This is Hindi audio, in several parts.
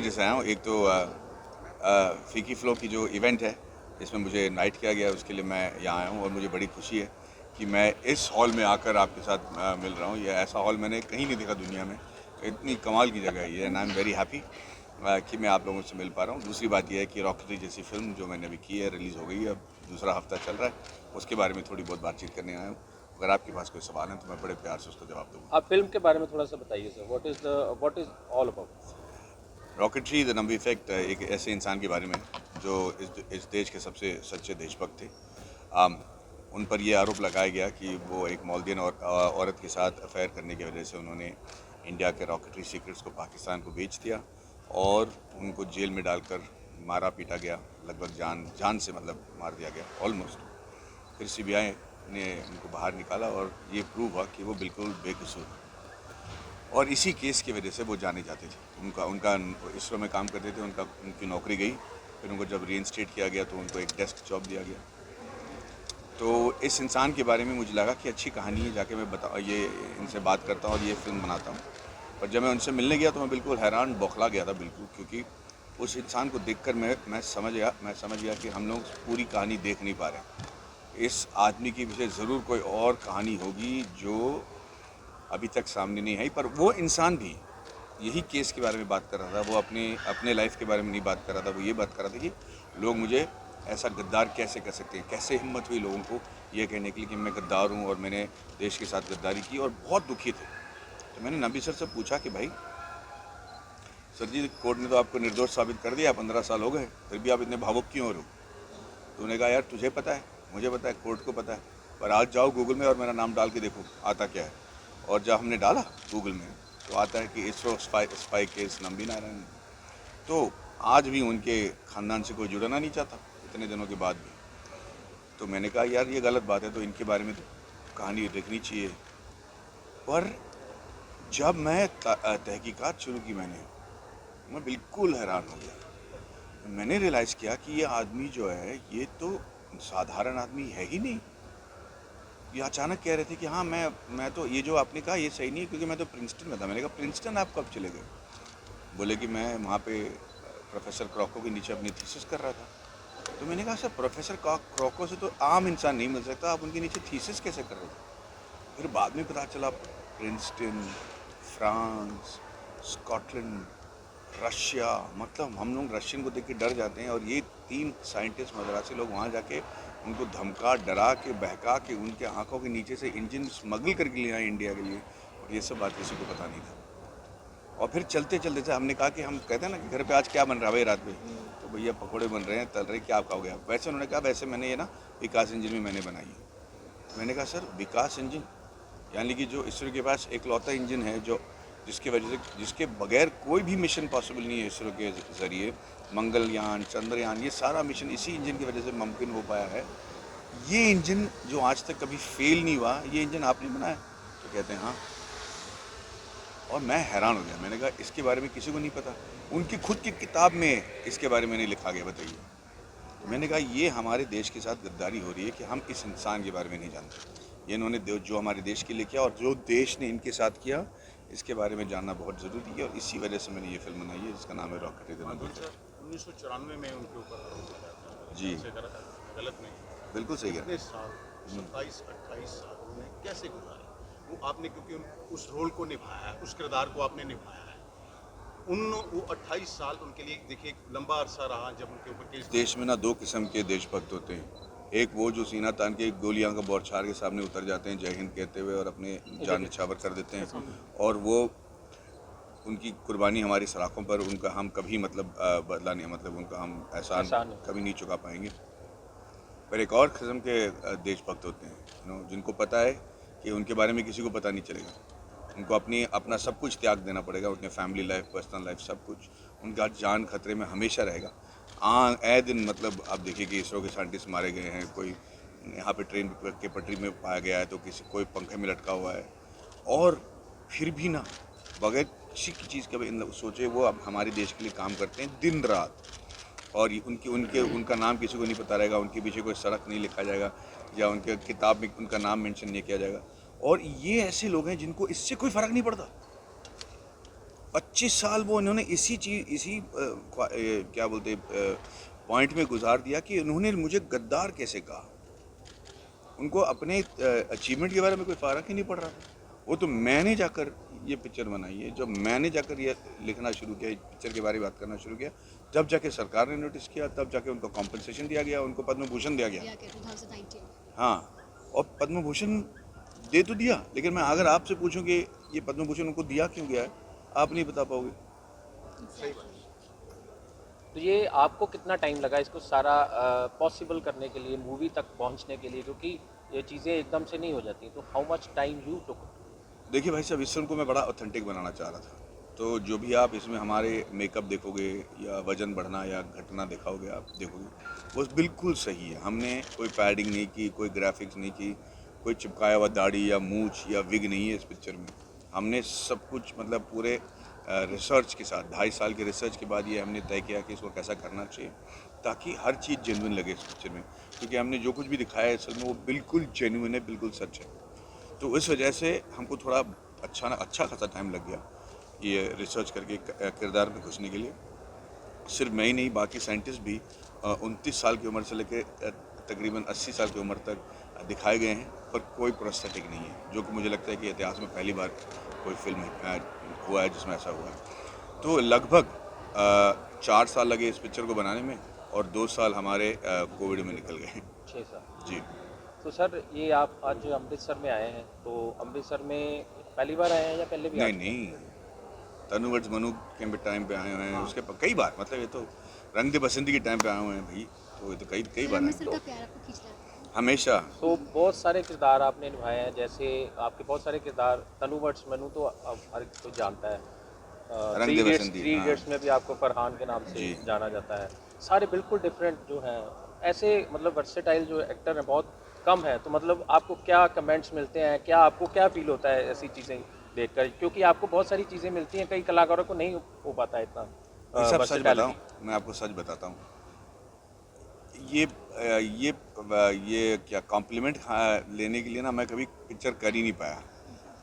वजह से आया हूँ। एक तो फीकी फ्लो की जो इवेंट है इसमें मुझे इनवाइट किया गया, उसके लिए मैं यहाँ आया हूँ और मुझे बड़ी खुशी है कि मैं इस हॉल में आकर आपके साथ मिल रहा हूँ। ये ऐसा हॉल मैंने कहीं नहीं देखा दुनिया में, इतनी कमाल की जगह है ये, and I am very happy कि मैं आप लोगों से मिल पा रहा हूँ। दूसरी बात यह है कि रॉकेटरी जैसी फिल्म जो मैंने अभी की है, रिलीज़ हो गई है, अब दूसरा हफ्ता चल रहा है, उसके बारे में थोड़ी बहुत बातचीत करने आया हूँ। अगर आपके पास कोई सवाल है तो मैं बड़े प्यार से उसका जवाब दूँगा। आप फिल्म के बारे में थोड़ा सा बताइए sir, what is all about? Rocketry the number effect एक ऐसे इंसान के बारे में जो इस देश के सबसे सच्चे देशभक्त थे। उन पर यह आरोप लगाया गया कि वो एक मालदीन औरत के साथ अफेयर करने की वजह से उन्होंने इंडिया के रॉकेटरी सीक्रेट्स को पाकिस्तान को बेच दिया और उनको जेल में डालकर मारा पीटा गया, लगभग जान से मतलब मार दिया गया ऑलमोस्ट। फिर सीबीआई ने उनको बाहर निकाला और ये प्रूव हुआ कि वो बिल्कुल बेकसूर हैं और इसी केस की वजह से वो जाने जाते थे। उनका उनका इसरो में काम करते थे, उनकी नौकरी गई, फिर उनको जब रीइंस्टेट किया गया तो उनको एक डेस्क जॉब दिया गया। तो इस इंसान के बारे में मुझे लगा कि अच्छी कहानी है, जाके मैं ये इनसे बात करता हूँ और ये फिल्म बनाता हूँ। और जब मैं उनसे मिलने गया तो मैं बिल्कुल हैरान बौखला गया था बिल्कुल, क्योंकि उस इंसान को देखकर मैं समझ गया कि हम लोग पूरी कहानी देख नहीं पा रहे। इस आदमी की विषय ज़रूर कोई और कहानी होगी जो अभी तक सामने नहीं आई, पर वो इंसान भी यही केस के बारे में बात कर रहा था। वो अपने लाइफ के बारे में नहीं बात कर रहा था, वो ये बात कर रहा था कि लोग मुझे ऐसा गद्दार कैसे कर सकते हैं, कैसे हिम्मत हुई लोगों को ये कहने के लिए कि मैं गद्दार हूँ और मैंने देश के साथ गद्दारी की, और बहुत दुखी थे। तो मैंने नबी सर से पूछा कि भाई सर जी, कोर्ट ने तो आपको निर्दोष साबित कर दिया, 15 साल हो गए, फिर भी आप इतने भावुक क्यों हो रहे हो? तो उन्होंने कहा यार तुझे पता है, मुझे पता है, कोर्ट को पता है, पर आज जाओ गूगल में और मेरा नाम डाल के देखो आता क्या है। और जब हमने डाला गूगल में तो आता है कि इसरो स्पाई केस नंबी नारायण। तो आज भी उनके ख़ानदान से कोई जुड़ना नहीं चाहता इतने दिनों के बाद भी। तो मैंने कहा यार ये गलत बात है, तो इनके बारे में तो कहानी लिखनी चाहिए। पर जब मैं तहकीकात शुरू की मैं बिल्कुल हैरान हो गया। मैंने रियलाइज़ किया कि ये आदमी जो है ये तो साधारण आदमी है ही नहीं। ये अचानक कह रहे थे कि हाँ मैं तो, ये जो आपने कहा ये सही नहीं है क्योंकि मैं तो प्रिंसटन में था। मैंने कहा प्रिंसटन आप कब चले गए? बोले कि मैं वहाँ पे प्रोफेसर क्रॉको के नीचे अपनी थीसिस कर रहा था। तो मैंने कहा सर प्रोफेसर क्रॉको से तो आम इंसान नहीं मिल सकता, आप उनके नीचे थीसिस कैसे कर रहे थे? फिर बाद में पता चला प्रिंसटन, फ्रांस, स्कॉटलैंड, रशिया, मतलब हम लोग रशियन को देख के डर जाते हैं, और ये 3 साइंटिस्ट मद्रासी लोग वहाँ जाके उनको धमका डरा के बहका के उनके आंखों के नीचे से इंजन स्मगल करके ले आए इंडिया के लिए, और ये सब बात किसी को पता नहीं था। और फिर चलते चलते से हमने कहा कि हम कहते हैं ना कि घर पे आज क्या बन रहा है भाई रात में, तो भैया पकौड़े बन रहे हैं, तल रहे, क्या खाओगे आप? वैसे उन्होंने कहा वैसे मैंने ये ना विकास इंजन भी मैंने बनाई है। मैंने कहा सर विकास इंजन यानी कि जो इसरो के पास एकलौता इंजन है जो जिसके बगैर कोई भी मिशन पॉसिबल नहीं है इसरो के ज़रिए, मंगलयान, चंद्रयान, ये सारा मिशन इसी इंजन की वजह से मुमकिन हो पाया है। ये इंजन जो आज तक कभी फेल नहीं हुआ, ये इंजन आपने बनाया? तो कहते हैं हाँ। और मैं हैरान हो गया, मैंने कहा इसके बारे में किसी को नहीं पता, उनकी खुद की किताब में इसके बारे में नहीं लिखा गया, बताइए। तो मैंने कहा ये हमारे देश के साथ गद्दारी हो रही है कि हम इस इंसान के बारे में नहीं जानते। ये इन्होंने जो हमारे देश के लिए किया और जो देश ने इनके साथ किया, इसके बारे में जानना बहुत ज़रूरी है, और इसी वजह से मैंने ये फिल्म बनाई है जिसका नाम है रॉकेटरी द नंबर इफेक्ट। 1994 में उनके ऊपर आरोप लगाया था। जी से गलत नहीं। बिल्कुल सही है। कितने साल, 27-28 साल उन्होंने कैसे गुजारे? वो आपने क्योंकि उस रोल को निभाया है, उस किरदार को आपने निभाया है। वो 28 साल उनके लिए देखिए लंबा अरसा रहा जब उनके ऊपर केस। देश में ना 2 किस्म के देशभक्त होते हैं। एक वो जो सीना तान के गोलियां का बौछार के सामने उतर जाते हैं जय हिंद कहते हुए और अपने जान न्यौछावर कर देते हैं, और वो उनकी कुर्बानी हमारी सलाखों पर, उनका हम कभी मतलब बदला नहीं, मतलब उनका हम एहसान कभी नहीं चुका पाएंगे। पर एक और किस्म के देशभक्त होते हैं जिनको पता है कि उनके बारे में किसी को पता नहीं चलेगा, उनको अपना सब कुछ त्याग देना पड़ेगा, उनके फैमिली लाइफ, पर्सनल लाइफ, सब कुछ, उनका जान खतरे में हमेशा रहेगा। आए दिन मतलब आप देखिए कि इसरो के साइंटिस्ट मारे गए हैं, कोई यहाँ पे ट्रेन के पटरी में पाया गया है, तो कोई पंखे में लटका हुआ है, और फिर भी ना बगैर किसी की चीज़ के सोचे वो अब हमारे देश के लिए काम करते हैं दिन रात। और उनका नाम किसी को नहीं पता रहेगा, उनके पीछे कोई सड़क नहीं लिखा जाएगा या उनके किताब में उनका नाम मेंशन नहीं किया जाएगा। और ये ऐसे लोग हैं जिनको इससे कोई फ़र्क नहीं पड़ता। 25 साल वो इन्होंने क्या बोलते पॉइंट में गुजार दिया कि उन्होंने मुझे गद्दार कैसे कहा। उनको अपने अचीवमेंट के बारे में कोई फ़र्क ही नहीं पड़ रहा था। वो तो मैंने जाकर ये पिक्चर बनाई है, जब मैंने जाकर ये लिखना शुरू किया, पिक्चर के बारे में बात करना शुरू किया, जब जाके सरकार ने नोटिस किया, तब जाके उनको कॉम्पनसेशन दिया गया, उनको पद्म भूषण दिया गया। 2019। हाँ, और पद्म भूषण दे तो दिया, लेकिन मैं अगर आपसे पूछूं कि ये पद्म भूषण उनको दिया क्यों गया है, आप नहीं बता पाओगे। तो ये आपको कितना टाइम लगा इसको सारा पॉसिबल करने के लिए, मूवी तक पहुंचने के लिए, क्योंकि ये चीज़ें एकदम से नहीं हो जाती, तो how much time you took? देखिए भाई साहब, इस फिल्म को मैं बड़ा ऑथेंटिक बनाना चाह रहा था, तो जो भी आप इसमें हमारे मेकअप देखोगे या वजन बढ़ना या घटना दिखाओगे, आप देखोगे वो बिल्कुल सही है। हमने कोई पैडिंग नहीं की, कोई ग्राफिक्स नहीं की, कोई चिपकाया हुआ दाढ़ी या मूछ या विग नहीं है इस पिक्चर में। हमने सब कुछ मतलब पूरे रिसर्च के साथ, 2.5 साल के रिसर्च के बाद ये हमने तय किया कि इसको कैसा करना चाहिए ताकि हर चीज़ जेन्युइन लगे इस पिक्चर में, क्योंकि हमने जो कुछ भी दिखाया है असल में वो बिल्कुल जेन्युइन है, बिल्कुल सच है। तो इस वजह से हमको थोड़ा अच्छा खासा टाइम लग गया ये रिसर्च करके किरदार में घुसने के लिए। सिर्फ मैं ही नहीं, बाकी साइंटिस्ट भी 29 साल की उम्र से लेकर तकरीबन 80 साल की उम्र तक दिखाए गए हैं, पर कोई प्रोस्थेटिक नहीं है, जो कि मुझे लगता है कि इतिहास में पहली बार कोई फिल्म हुआ है जिसमें ऐसा हुआ है। तो लगभग 4 साल लगे इस पिक्चर को बनाने में और 2 साल हमारे कोविड में निकल गए। 6 साल। जी। तो सर ये आप आज अमृतसर में आए हैं, तो अमृतसर में पहली बार आए हैं या पहले भी आए नहीं नहीं, तनुवर्ड्स मनु के टाइम पे आए हुए हैं, उसके कई बार, मतलब ये तो रंग दे बसंती के टाइम पे आए हुए हैं भाई, तो ये तो कई बार अमृतसर आए का हैं। प्यार आपको खींच रहा है? हमेशा। तो बहुत सारे किरदार आपने निभाए हैं, जैसे आपके बहुत सारे किरदार, तनुवर्ड्स मनु तो अब हर कोई जानता है, रंग दे बसंती, थ्री हाँ। इडियट्स में भी आपको फरहान के नाम से जी। जाना जाता है। सारे बिल्कुल डिफरेंट जो हैं, ऐसे मतलब वर्सेटाइल जो एक्टर हैं बहुत कम है, तो मतलब आपको क्या कमेंट्स मिलते हैं, क्या आपको क्या फील होता है ऐसी चीज़ें देखकर, क्योंकि आपको बहुत सारी चीज़ें मिलती हैं, कई कलाकारों को नहीं हो पाता है इतना सब सच बताऊं, versatility। मैं आपको सच बताता हूँ, ये क्या कॉम्प्लीमेंट लेने के लिए ना मैं कभी पिक्चर कर ही नहीं पाया।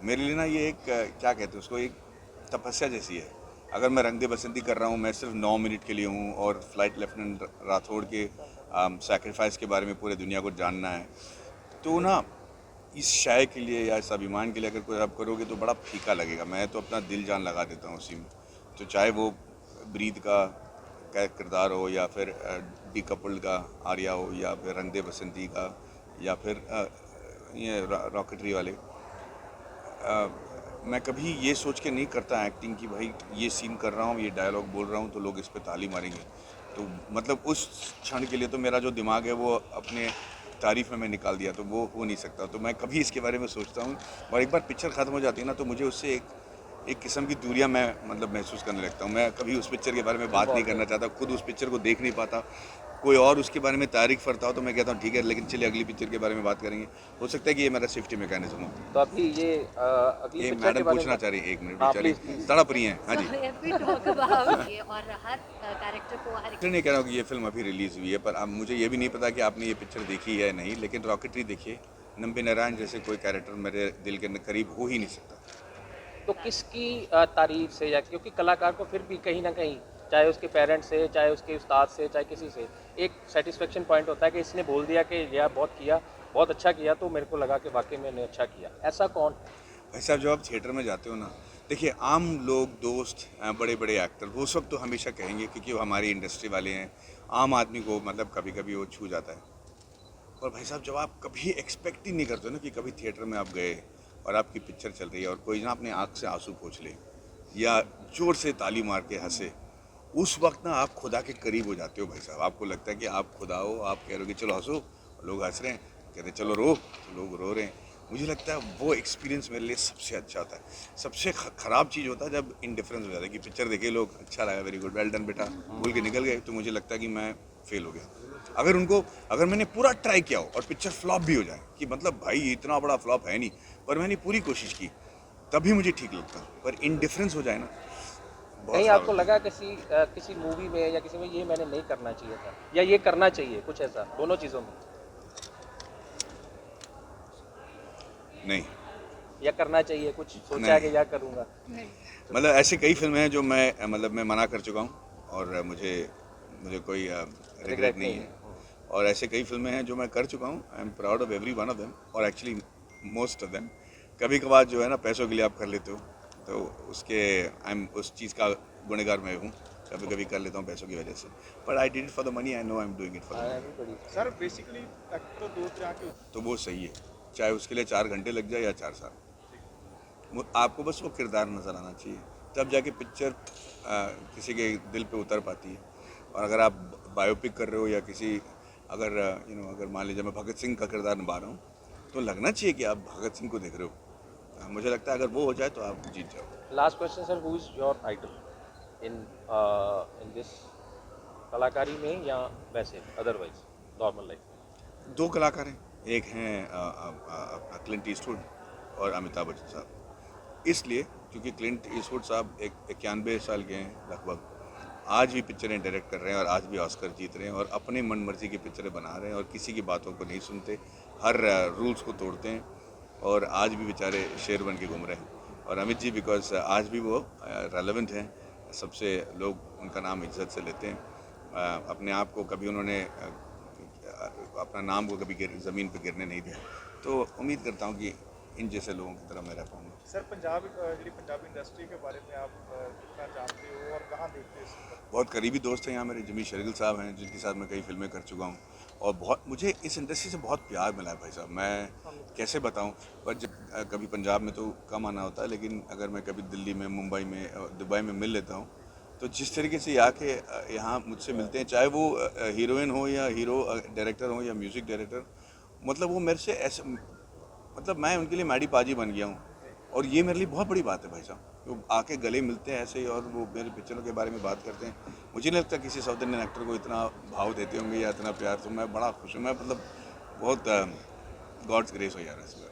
मेरे लिए ना ये एक क्या कहते हैं उसको, एक तपस्या जैसी है। अगर मैं रंग दे बसंती कर रहा हूँ, मैं सिर्फ 9 मिनट के लिए हूँ और फ्लाइट लेफ्टिनेंट राठौड़ के सैक्रिफाइस के बारे में पूरे दुनिया को जानना है, तो ना इस शाय के लिए या इस अभिमान के लिए अगर कोई आप करोगे तो बड़ा फीका लगेगा। मैं तो अपना दिल जान लगा देता हूँ उसी में, तो चाहे वो ब्रीद का किरदार हो या फिर डी कपल्ड का आर्या हो या फिर रंग दे बसंती का या फिर ये रॉकेटरी वाले। मैं कभी ये सोच के नहीं करता एक्टिंग कि भाई ये सीन कर रहा हूँ, ये डायलॉग बोल रहा हूँ तो लोग इस पे ताली मारेंगे, तो मतलब उस क्षण के लिए तो मेरा जो दिमाग है वो अपने तारीफ में मैं निकाल दिया, तो वो हो नहीं सकता। तो मैं कभी इसके बारे में सोचता हूँ और एक बार पिक्चर ख़त्म हो जाती है ना तो मुझे उससे एक किस्म की दूरियां मैं मतलब महसूस करने लगता हूँ। मैं कभी उस पिक्चर के बारे में बात नहीं करना चाहता, खुद उस पिक्चर को देख नहीं पाता। कोई और उसके बारे में तारीफ करता हो तो मैं कहता हूँ ठीक है, लेकिन चलिए अगली पिक्चर के बारे में बात करेंगे। हो सकता है कि ये मेरा सेफ्टी मैकेनिज्म हो। तो अभी ये अगली ये पिक्चर के मैडम बारे पूछना में चाह रही है, 1 मिनट हाँ, बेचारी please, please। तड़प रही हैं। हाँ जी। So if we talk about ये और हर कैरेक्टर को हर फिर नहीं कह रहा हूँ कि ये फिल्म अभी रिलीज़ हुई है, पर अब मुझे ये भी नहीं पता कि आपने ये पिक्चर देखी है नहीं, लेकिन रॉकेटरी देखिए। नंबे नारायण जैसे कोई कैरेक्टर मेरे दिल के करीब हो ही नहीं सकता। तो किसकी तारीफ से, या क्योंकि कलाकार को फिर भी कहीं ना कहीं, चाहे उसके पेरेंट्स से, चाहे उसके उस्ताद से, चाहे किसी से, एक सेटिस्फेक्शन पॉइंट होता है कि इसने बोल दिया कि यह बहुत अच्छा किया, तो मेरे को लगा कि वाकई मैंने अच्छा किया। ऐसा कौन? भाई साहब, जब आप थिएटर में जाते हो ना, देखिए आम लोग, दोस्त, बड़े बड़े एक्टर, वो सब तो हमेशा कहेंगे क्योंकि वो हमारी इंडस्ट्री वाले हैं। आम आदमी को मतलब कभी कभी वो छू जाता है। और भाई साहब, जब आप कभी एक्सपेक्ट ही नहीं करते ना कि कभी थिएटर में आप गए और आपकी पिक्चर चल रही है और कोई ना अपने आँख से आंसू पोंछ ले या जोर से ताली मार के हंसे, उस वक्त ना आप खुदा के करीब हो जाते हो भाई साहब। आपको लगता है कि आप खुदा हो, आप कह रहे हो कि चलो हंसो, लोग हंस रहे हैं, कहते हैं चलो रो, तो लोग रो रहे हैं। मुझे लगता है वो एक्सपीरियंस मेरे लिए सबसे अच्छा होता है। सबसे ख़राब चीज़ होता है जब इंडिफरेंस हो जाता है कि पिक्चर देखे लोग, अच्छा लगा, वेरी गुड, वेल डन बेटा, बोल के निकल गए, तो मुझे लगता है कि मैं फेल हो गया। अगर मैंने पूरा ट्राई किया हो और पिक्चर फ्लॉप भी हो जाए कि मतलब भाई इतना बड़ा फ्लॉप है नहीं, पर मैंने पूरी कोशिश की, तभी मुझे ठीक लगता है। पर इंडिफरेंस हो जाए ना, बहुत कहीं ख़राब आपको होता है। लगा किसी मूवी में या किसी में ये मैंने नहीं करना चाहिए था, या ये करना चाहिए, कुछ ऐसा, दोनों चीज़ों में? नहीं, या करना चाहिए, कुछ सोचा नहीं। है कि या करूँगा? मतलब ऐसे कई फिल्में हैं जो मैं मना कर चुका हूँ और मुझे कोई रिग्रेट नहीं है। और ऐसे कई फिल्में हैं जो मैं कर चुका हूँ। I am proud of every one of them और एक्चुअली मोस्ट ऑफ देम। कभी कभार जो है ना पैसों के लिए आप कर लेते हो तो उस चीज़ का गुनहगार मैं हूँ। कभी कभी कर लेता हूँ पैसों की वजह से, but I did it for the money. I know I am doing it for the money. Everybody. Sir basically actor दो तरह के तो वो सही है, चाहे उसके लिए 4 घंटे लग जाए या 4 साल। आपको बस वो किरदार नज़र आना चाहिए, तब जाके पिक्चर किसी के दिल पे उतर पाती है। और अगर आप बायोपिक कर रहे हो या अगर मान लीजिए मैं भगत सिंह का किरदार निभा रहा हूँ तो लगना चाहिए कि आप भगत सिंह को देख रहे हो। मुझे लगता है अगर वो हो जाए तो आप जीत जाओ। Last question sir, who is your idol in this कलाकारी में या वैसे अदरवाइज नॉर्मल लाइफ? 2 कलाकार हैं, एक हैं क्लिंट ईस्टवुड और अमिताभ बच्चन साहब। इसलिए क्योंकि क्लिंट ईस्टवुड साहब 91 साल के हैं लगभग, आज भी पिक्चरें डायरेक्ट कर रहे हैं और आज भी ऑस्कर जीत रहे हैं और अपने मन मर्जी की पिक्चरें बना रहे हैं और किसी की बातों को नहीं सुनते, हर रूल्स को तोड़ते हैं और आज भी बेचारे शेर बन के घूम रहे हैं। और अमित जी बिकॉज आज भी वो रेलेवेंट हैं, सबसे लोग उनका नाम इज्जत से लेते हैं। अपने आप को कभी उन्होंने अपना नाम को कभी ज़मीन पर गिरने नहीं दिया। तो उम्मीद करता हूँ कि इन जैसे लोगों की तरह मैं रह पाऊँगा। सर पंजाबी इंडस्ट्री के बारे में आप कितना जानते हो और कहाँ देखते हो इसको? बहुत करीबी दोस्त हैं यहाँ मेरे, जमी शरील साहब हैं जिनके साथ मैं कई फिल्में कर चुका हूँ और मुझे इस इंडस्ट्री से बहुत प्यार मिला है भाई साहब। मैं कैसे बताऊँ, पर जब कभी पंजाब में तो कम आना होता है, लेकिन अगर मैं कभी दिल्ली में, मुंबई में, दुबई में मिल लेता हूँ तो जिस तरीके से आके यहाँ मुझसे मिलते हैं, चाहे वो हीरोइन हो या हीरो डायरेक्टर हो या म्यूज़िक डायरेक्टर, मतलब वो मेरे से ऐसे, मतलब मैं उनके लिए मैडी पाजी बन गया हूँ और ये मेरे लिए बहुत बड़ी बात है भाई साहब। वो आके गले मिलते हैं ऐसे ही और वो मेरे पिक्चरों के बारे में बात करते हैं। मुझे नहीं लगता किसी साउथ इंडियन एक्टर को इतना भाव देते होंगे या इतना प्यार, तो मैं बड़ा खुश हूँ। मैं मतलब बहुत गॉड्स ग्रेस हो यार इस बार।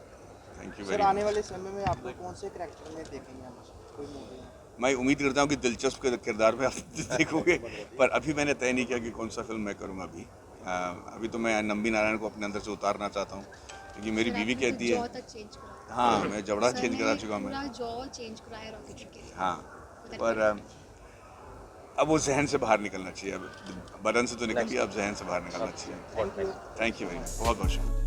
थैंक यू सर वेरी आने मच। वाले समय में आपको कौन से करैक्टर में देखेंगे हम, कोई मूवी में? मैं उम्मीद करता हूँ कि दिलचस्प किरदार में आप देखोगे, पर अभी मैंने तय नहीं किया कि कौन सा फिल्म मैं करूँगा। अभी तो मैं नंबी नारायण को अपने अंदर से उतारना चाहता हूँ क्योंकि मेरी बीवी कहती है। हाँ, मैं जबड़ा चेंज करा चुका हूँ मैं। जॉ चेंज कराया रॉकेटरी के लिए। हाँ, पर अब वो जहन से बाहर निकलना चाहिए। अब बदन से तो निकल गया, अब जहन से बाहर निकलना चाहिए। थैंक यू वेरी मच, बहुत बहुत शुक्रिया।